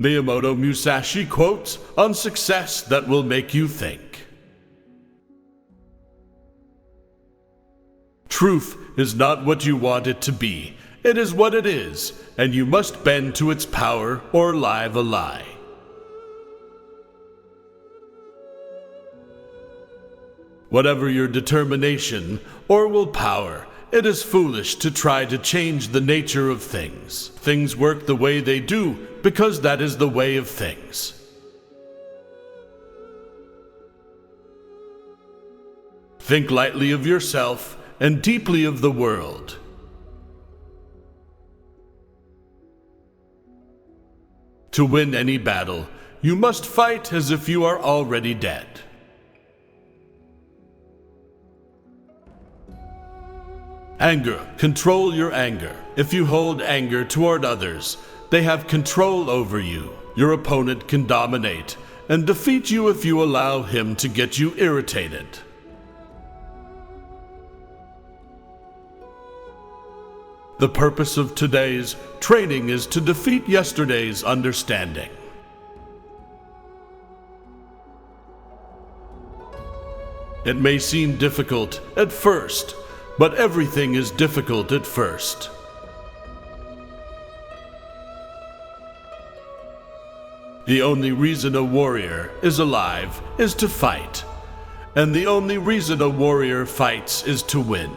Miyamoto Musashi Quotes on success that will make you think. Truth is not what you want it to be. It is what it is, and you must bend to its power or live a lie. Whatever your determination or willpower, it is foolish to try to change the nature of things. Things work the way they do because that is the way of things. Think lightly of yourself and deeply of the world. To win any battle, you must fight as if you are already dead. Anger. Control your anger. If you hold anger toward others, they have control over you. Your opponent can dominate and defeat you if you allow him to get you irritated. The purpose of today's training is to defeat yesterday's understanding. It may seem difficult at first, but everything is difficult at first. The only reason a warrior is alive is to fight, and the only reason a warrior fights is to win.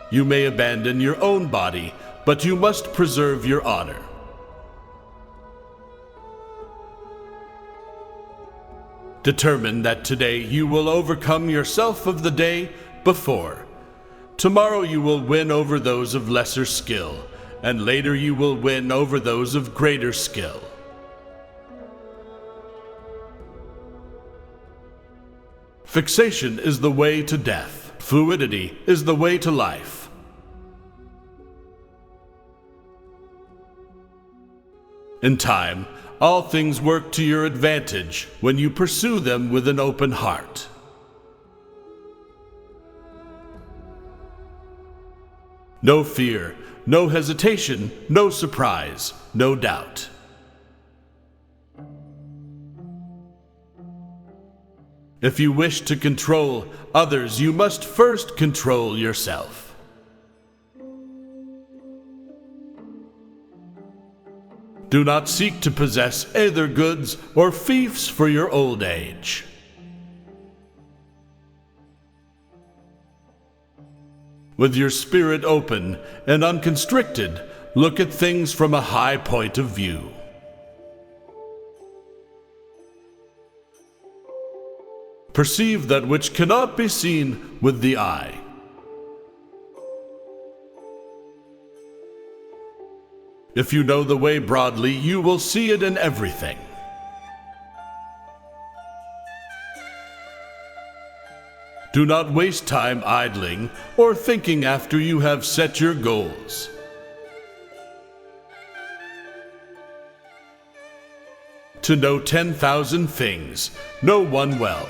You may abandon your own body, but you must preserve your honor. Determine that today you will overcome yourself of the day before. Tomorrow you will win over those of lesser skill, and later you will win over those of greater skill. Fixation is the way to death. Fluidity is the way to life. In time, all things work to your advantage when you pursue them with an open heart. No fear, no hesitation, no surprise, no doubt. If you wish to control others, you must first control yourself. Do not seek to possess either goods or fiefs for your old age. With your spirit open and unconstricted, look at things from a high point of view. Perceive that which cannot be seen with the eye. If you know the way broadly, you will see it in everything. Do not waste time idling or thinking after you have set your goals. To know 10,000 things, know one well.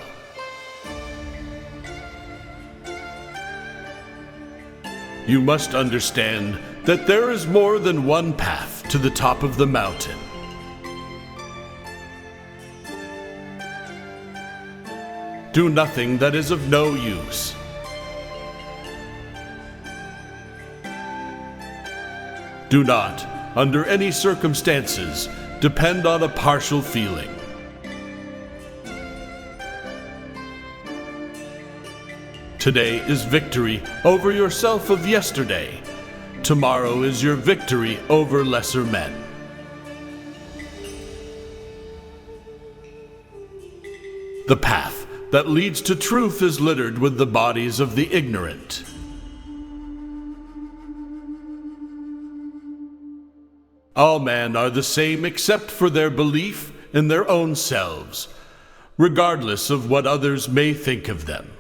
You must understand that there is more than one path to the top of the mountain. Do nothing that is of no use. Do not, under any circumstances, depend on a partial feeling. Today is victory over yourself of yesterday. Tomorrow is your victory over lesser men. The path that leads to truth is littered with the bodies of the ignorant. All men are the same except for their belief in their own selves, regardless of what others may think of them.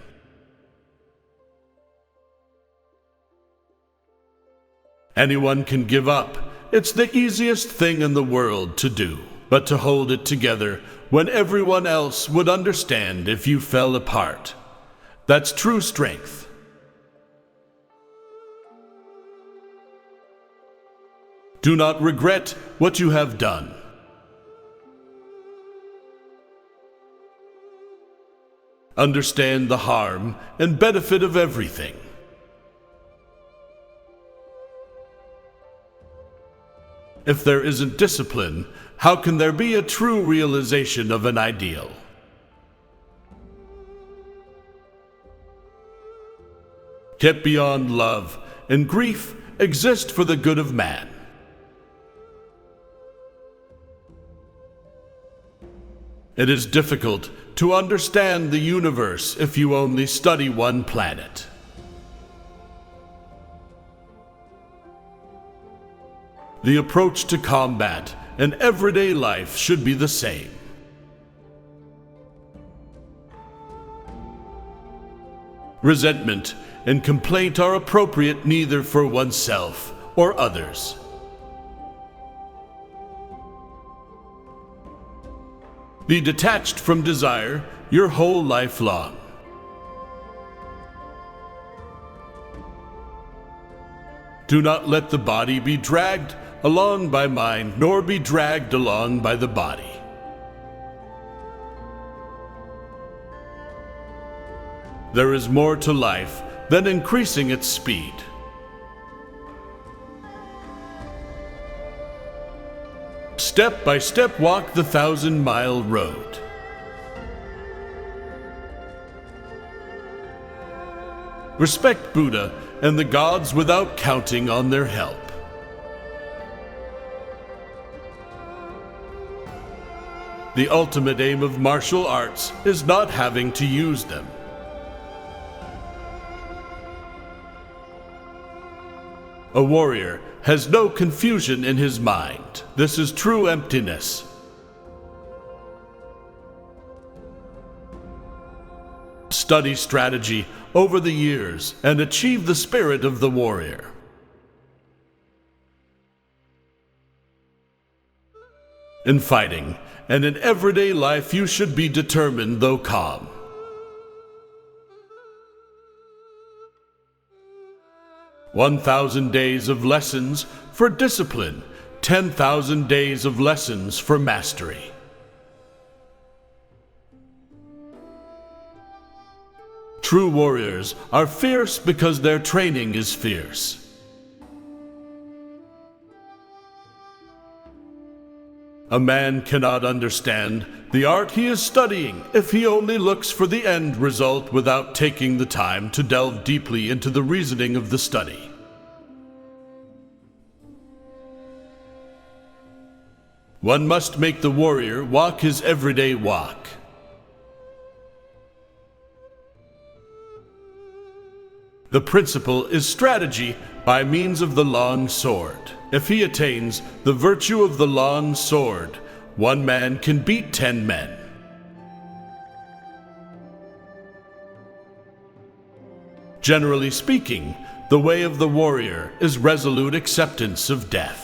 Anyone can give up. It's the easiest thing in the world to do. But to hold it together when everyone else would understand if you fell apart, that's true strength. Do not regret what you have done. Understand the harm and benefit of everything. If there isn't discipline, how can there be a true realization of an ideal? Get beyond love and grief exist for the good of man. It is difficult to understand the universe if you only study one planet. The approach to combat and everyday life should be the same. Resentment and complaint are appropriate neither for oneself or others. Be detached from desire your whole life long. Do not let the body be dragged along by mind, nor be dragged along by the body. There is more to life than increasing its speed. Step by step walk the 1,000-mile road. Respect Buddha and the gods without counting on their help. The ultimate aim of martial arts is not having to use them. A warrior has no confusion in his mind. This is true emptiness. Study strategy over the years and achieve the spirit of the warrior. In fighting and in everyday life, you should be determined though calm. "1,000 days of lessons for discipline, 10,000 days of lessons for mastery." True warriors are fierce because their training is fierce. A man cannot understand the art he is studying if he only looks for the end result without taking the time to delve deeply into the reasoning of the study. One must make the warrior walk his everyday walk. The principle is strategy by means of the long sword. If he attains the virtue of the long sword, one man can beat 10 men. Generally speaking, the way of the warrior is resolute acceptance of death.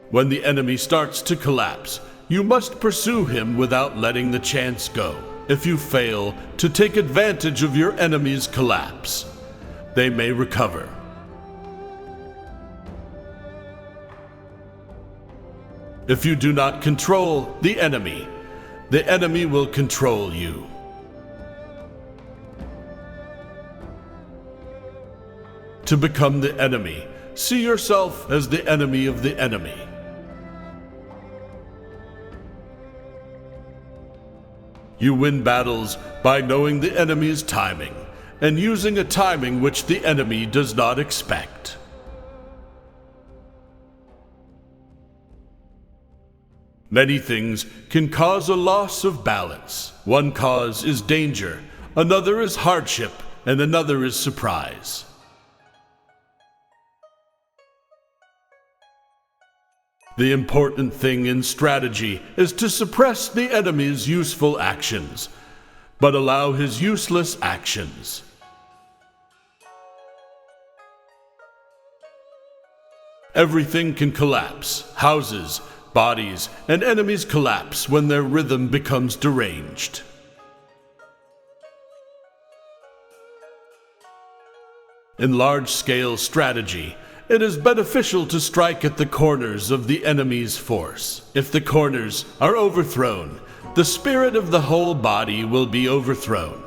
When the enemy starts to collapse, you must pursue him without letting the chance go. If you fail to take advantage of your enemy's collapse, they may recover. If you do not control the enemy will control you. To become the enemy, see yourself as the enemy of the enemy. You win battles by knowing the enemy's timing and using a timing which the enemy does not expect. Many things can cause a loss of balance. One cause is danger, another is hardship, and another is surprise. The important thing in strategy is to suppress the enemy's useful actions, but allow his useless actions. Everything can collapse. Houses, bodies, and enemies collapse when their rhythm becomes deranged. In large-scale strategy, it is beneficial to strike at the corners of the enemy's force. If the corners are overthrown, the spirit of the whole body will be overthrown.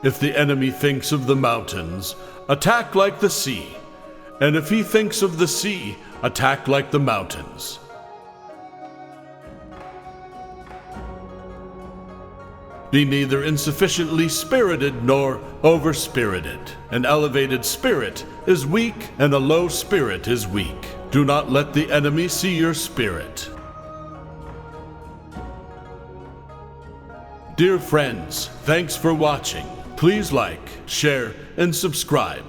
If the enemy thinks of the mountains, attack like the sea. And if he thinks of the sea, attack like the mountains. Be neither insufficiently spirited nor overspirited. An elevated spirit is weak, and a low spirit is weak. Do not let the enemy see your spirit. Dear friends, thanks for watching. Please like, share, and subscribe.